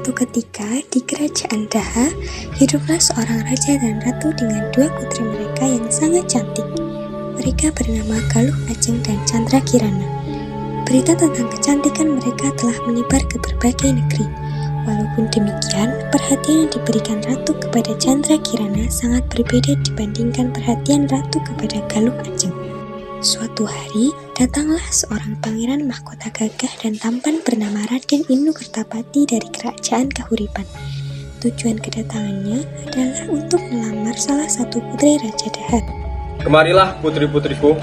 Suatu ketika di kerajaan Daha, hiduplah seorang raja dan ratu dengan dua putri mereka yang sangat cantik. Mereka bernama Galuh Ajeng dan Chandra Kirana. Berita tentang kecantikan mereka telah menyebar ke berbagai negeri. Walaupun demikian, perhatian yang diberikan ratu kepada Chandra Kirana sangat berbeda dibandingkan perhatian ratu kepada Galuh Ajeng. Suatu hari, datanglah seorang pangeran mahkota gagah dan tampan bernama Raden Inu Kertapati dari kerajaan Kahuripan. Tujuan kedatangannya adalah untuk melamar salah satu putri Raja Daha. Kemarilah putri-putriku.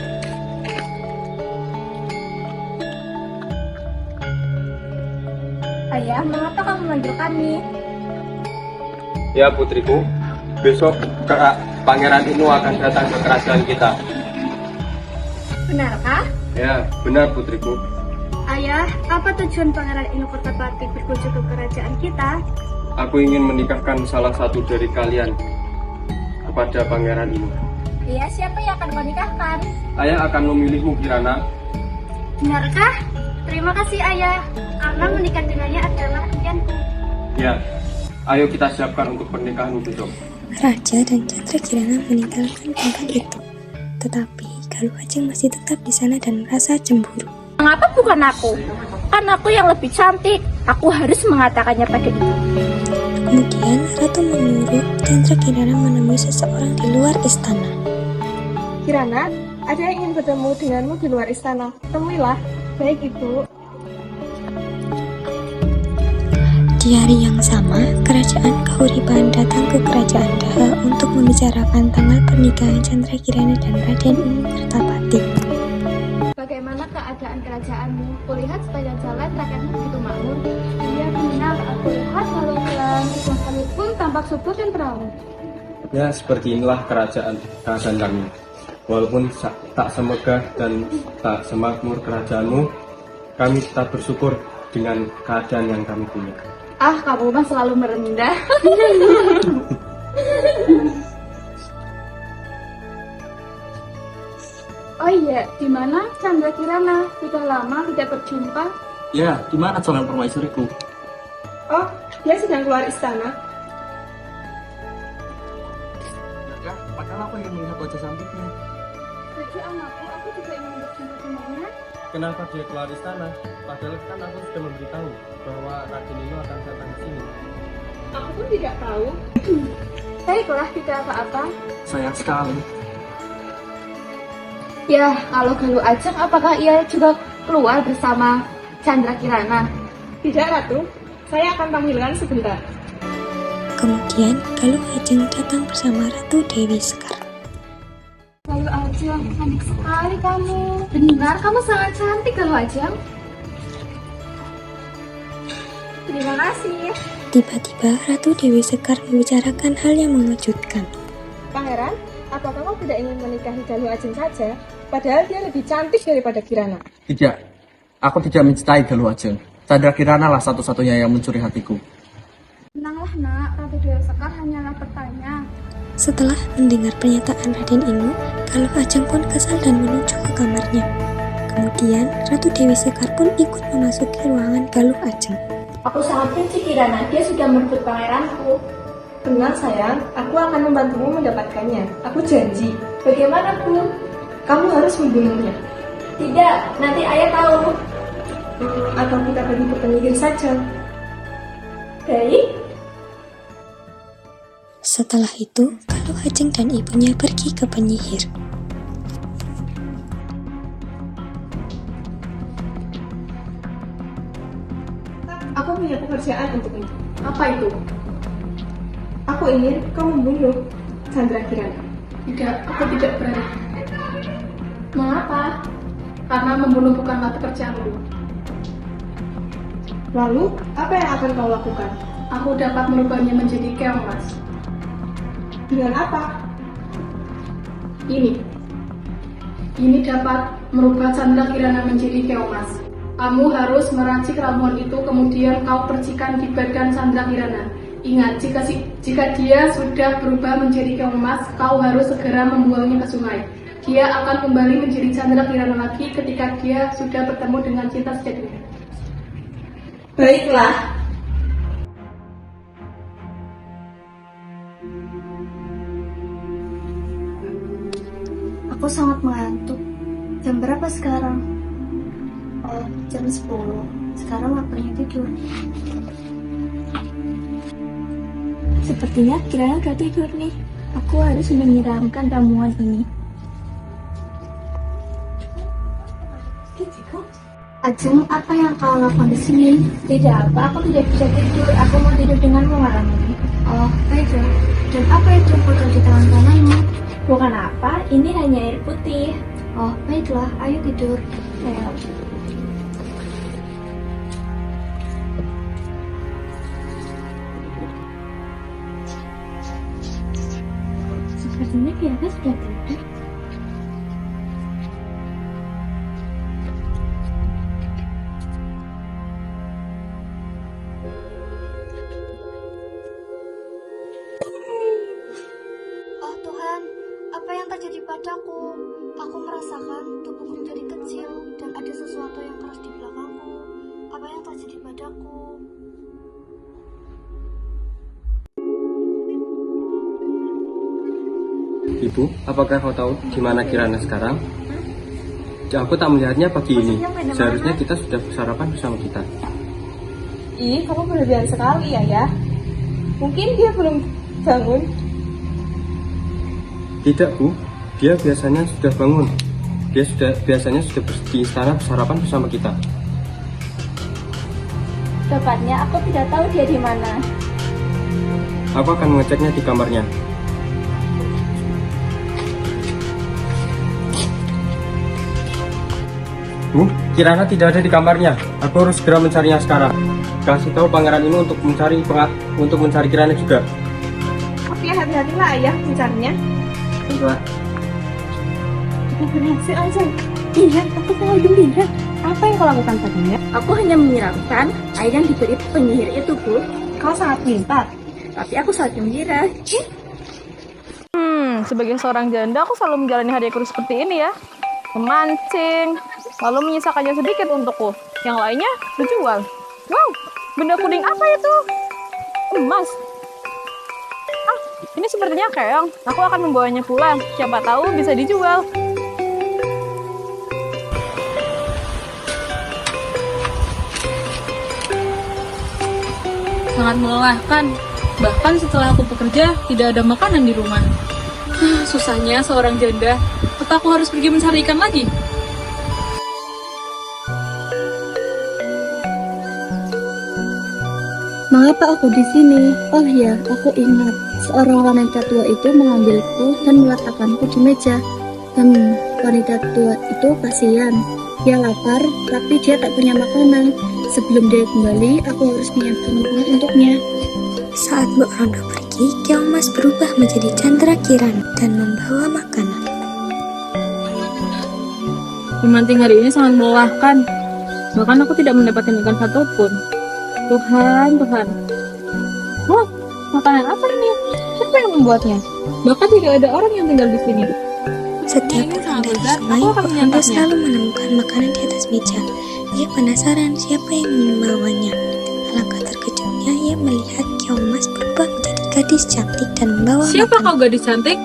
Ayah, mengapa kamu memanggil kami? Ya putriku, besok Pangeran Inu akan datang ke kerajaan kita. Benarkah? Ya, benar putriku. Ayah, apa tujuan Pangeran Inu Kertapati berkunjung ke kerajaan kita? Aku ingin menikahkan salah satu dari kalian kepada Pangeran Inu. Iya, siapa yang akan kau nikahkan? Ayah akan memilihmu, Kirana. Benarkah? Terima kasih ayah, karena menikah dengannya adalah impianku. Ya, ayo kita siapkan untuk pernikahan besok. Raja dan Chandra Kirana meninggalkan tempat itu. Tetapi Galuh Ajeng masih tetap di sana dan merasa cemburu. Mengapa bukan aku? Kan aku yang lebih cantik. Aku harus mengatakannya pada ibu. Kemudian Ratu menyuruh Chandra Kirana menemui seseorang di luar istana. Kirana, ada yang ingin bertemu denganmu di luar istana. Temuilah. Baik, Ibu. Di hari yang sama, kerajaan Kahuripan datang ke kerajaan Daha untuk membicarakan tanggal pernikahan Chandra Kirana dan Raden Inu Kertapati. Bagaimana keadaan kerajaanmu? Kulihat sepanjang jalan rakyatmu begitu makmur. Iya benar, aku lihat jalan-jalan sekalipun tampak subur dan perahu. Ya, seperti inilah kerajaan kami. Walaupun tak semegah dan tak semakmur kerajaanmu, kami tetap bersyukur dengan keadaan yang kami punya. Ah, kamu mah selalu merendah. Oh iya, di mana Chandra Kirana? Sudah lama tidak berjumpa. Ya, di mana calon permaisuriku? Oh, dia sedang keluar istana. Ya, padahal aku ingin melihat wajah cantiknya. Jadi anakku, aku juga ingin berjumpa dengannya. Kenapa dia keluar istana? Padahal kan aku sudah memberitahu bahwa Raden Inu akan datang ke sini. Aku pun tidak tahu. Baiklah, tidak apa-apa. Sayang sekali. Ya, kalau Galuh Ajeng, apakah ia juga keluar bersama Chandra Kirana? Tidak, Ratu. Saya akan panggilkan sebentar. Kemudian Galuh Ajeng datang bersama Ratu Dewi Sekar. Galuh Ajeng, cantik sekali kamu. Benar, kamu sangat cantik, Galuh Ajeng. Terima kasih. Tiba-tiba Ratu Dewi Sekar membicarakan hal yang mengejutkan. Pangeran, apa kamu tidak ingin menikahi Galuh Ajeng saja? Padahal dia lebih cantik daripada Kirana. Tidak, aku tidak mencintai Galuh Ajeng. Chandra Kirana lah satu-satunya yang mencuri hatiku. Tenanglah nak, Ratu Dewi Sekar hanyalah bertanya. Setelah mendengar pernyataan Raden Inu, Galuh Ajeng pun kesal dan menuju ke kamarnya. Kemudian Ratu Dewi Sekar pun ikut memasuki ruangan Galuh Ajeng. Aku sangat benci Kirana, dia sudah merebut pangeranku. Tenang sayang, aku akan membantumu mendapatkannya. Aku janji. Bagaimana, Bu? Kamu harus membunuhnya. Tidak, nanti ayah tahu. Atau kita pergi ke penyihir saja. Baik. Setelah itu, Galuh Ajeng dan ibunya pergi ke penyihir. Aku punya pekerjaan untukmu. Apa itu? Aku ingin kau membunuh Chandra Kirana. Tidak, aku tidak berani. Mengapa? Karena membunuh bukanlah pekerjaanku. Lalu, apa yang akan kau lakukan? Aku dapat merubahnya menjadi keong, Mas. Dengan apa? Ini dapat merubah Chandra Kirana menjadi keong, Mas. Kamu harus meracik ramuan itu, kemudian kau percikan di badan Chandra Kirana. Ingat, jika dia sudah berubah menjadi keong emas, kau harus segera membuangnya ke sungai. Dia akan kembali menjadi Chandra Kirana lagi ketika dia sudah bertemu dengan cinta sejatinya. Baiklah. sangat mengantuk. Jam berapa sekarang? Oh, jam 10. Sekarang waktunya tidur. Sepertinya Kirana udah tidur nih. Aku harus menyiramkan ramuan ini. Ajeng, apa yang kau lakukan di sini? Tidak apa, aku tidak bisa tidur. Aku mau tidur denganmu malam ini. Oh, baiklah. Dan apa itu botol di tangan kananmu? Bukan apa, ini hanya air putih. Oh, baiklah. Ayo tidur. Ayo. Sepertinya Kirana sudah tidur. Oh Tuhan, apa yang terjadi padaku? Aku merasakan tubuhku menjadi kecil dan ada sesuatu yang keras di belakangku. Apa yang terjadi padaku? Ibu, apakah kau tahu di mana Kirana sekarang? Aku tak melihatnya pagi ini. Seharusnya kita sudah sarapan bersama kita. Ih, kamu berlebihan sekali ya. Mungkin dia belum bangun. Tidak, Bu. Dia biasanya sudah bangun. Biasanya sudah di istana sarapan bersama kita. Tepatnya aku tidak tahu dia di mana. Aku akan mengeceknya di kamarnya. Bu, Kirana tidak ada di kamarnya. Aku harus segera mencarinya sekarang. Kasih tahu pangeran ini untuk mencari Kirana juga. Oke, hati-hatilah ayah mencarinya. Baiklah. Aku berhasil aja. Iya, aku selalu gembira. Apa yang kau lakukan tadinya? Aku hanya menyiramkan air yang diberi penyihir itu, Bu. Kau sangat pintar. Tapi aku sangat gembira. Sebagai seorang janda, aku selalu menjalani hari-hari seperti ini ya. Memancing, lalu menyisakannya sedikit untukku. Yang lainnya dijual. Wow, benda puding apa itu? Emas. Ah, ini sepertinya keong. Aku akan membawanya pulang. Siapa tahu bisa dijual. Sangat melelahkan. Bahkan setelah aku bekerja, tidak ada makanan di rumah. Susahnya seorang janda. Apa aku harus pergi mencari ikan lagi? Mengapa aku di sini? Oh ya, aku ingat. Seorang wanita tua itu mengambilku dan meletakkanku di meja. Wanita tua itu kasihan. Dia lapar, tapi dia tak punya makanan. Sebelum dia kembali, aku harus menyiapkan makanan untuknya. Saat Mbok Rondo pergi, Keong Mas berubah menjadi Chandra Kirana dan membawa makanan. Memancing hari ini sangat melelahkan. Bahkan aku tidak mendapatkan ikan satupun. Tuhan. Wah, makanan apa ini? Siapa yang membuatnya? Bahkan tidak ada orang yang tinggal di sini. Setiap pulang dari sungai, Mbok Rondo selalu menemukan makanan di atas meja. Ia penasaran siapa yang membawanya. Alangkah terkejutnya ia melihat Keong Mas berubah menjadi gadis cantik dan membawa Siapa makanan. kau gadis cantik?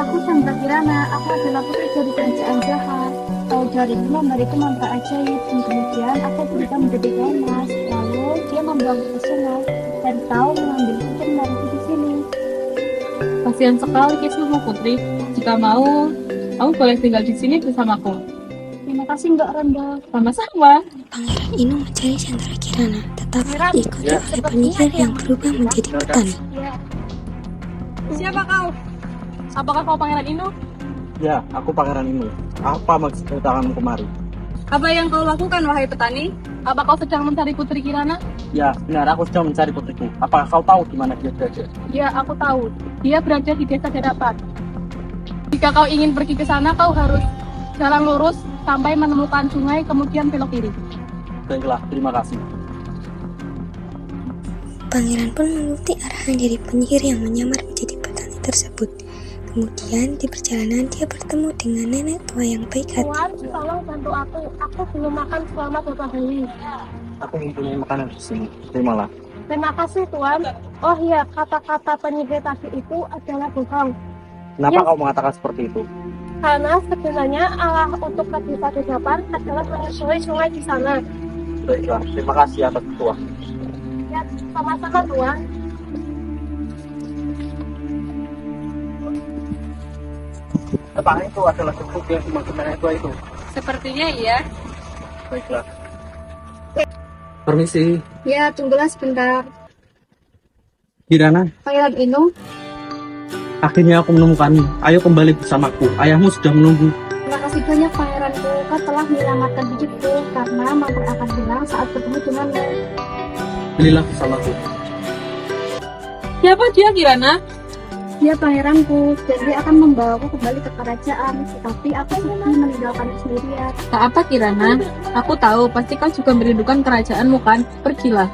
Aku Chandra Kirana. Aku adalah putri dari kerajaan jahat. Kau jariku memberiku mantra ajaib dan kemudian aku berubah menjadi Keong Mas. Lalu dia membuangku ke sungai dan kau mengambilku dan menaruhku di sini. Kasihan sekali kisahmu, Putri. Jika mau, kamu boleh tinggal di sini bersamaku. Terima kasih Mbak Rondo. Sama-sama. Pangeran Inu mencari Chandra Kirana, tetapi diikuti oleh penyihir yang berubah menjadi petani. Siapa kau? Apakah kau Pangeran Inu? Ya, aku Pangeran Inu. Apa maksud kedatanganmu kemari? Apa yang kau lakukan, wahai petani? Apa kau sedang mencari Putri Kirana? Ya, benar, aku sedang mencari putriku. Apakah kau tahu di mana dia berada? Ya, aku tahu. Dia berada di desa Dadapan. Jika kau ingin pergi ke sana, kau harus jalan lurus sampai menemukan sungai, kemudian belok kiri. Baiklah, terima kasih. Pangeran pun mengikuti arahan dari penyihir yang menyamar menjadi petani tersebut. Kemudian di perjalanan dia bertemu dengan nenek tua yang baik hati. Tuan, tolong bantu aku. Aku belum makan selama beberapa hari. Aku mempunyai makanan di sini. Terimalah. Terima kasih, Tuan. Oh iya, kata-kata penyihir tadi itu adalah bohong. Kenapa Ya. kau mengatakan seperti itu? Karena sebenarnya Allah untuk kedua kehidupan adalah menyusui sungai di sana. Baiklah, terima kasih atas tuah. Ya, sama-sama Tuan. Apakah itu adalah cukup yang dimaksud nenek tua itu? Sepertinya iya. Baiklah. Permisi, Ya, tunggulah sebentar. Kirana. Pangeran Inu, Akhirnya aku menemukanmu. Ayo kembali bersamaku. Ayahmu sudah menunggu. terima kasih banyak pangeranku. Kau telah menyelamatkan hidupku karena mampu akan hilang saat bertemu denganmu. Belilah bersamaku. Siapa dia Kirana? Dia pangeranku, dan dia akan membawaku kembali ke kerajaan. Tetapi aku sedih meninggalkannya sendirian. Tak apa Kirana, aku tahu pasti kau juga merindukan kerajaanmu kan? Pergilah.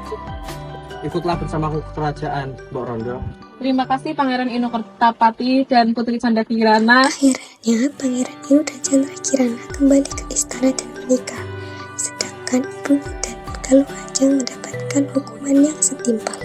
Ikutlah bersamaku ke kerajaan, Mbok Rondo. Terima kasih Pangeran Inu Kertapati dan Putri Canda Kirana. Akhirnya Pangeran Inu dan Chandra Kirana kembali ke istana dan menikah. Sedangkan ibunya dan Galuh Ajeng mendapatkan hukuman yang setimpal.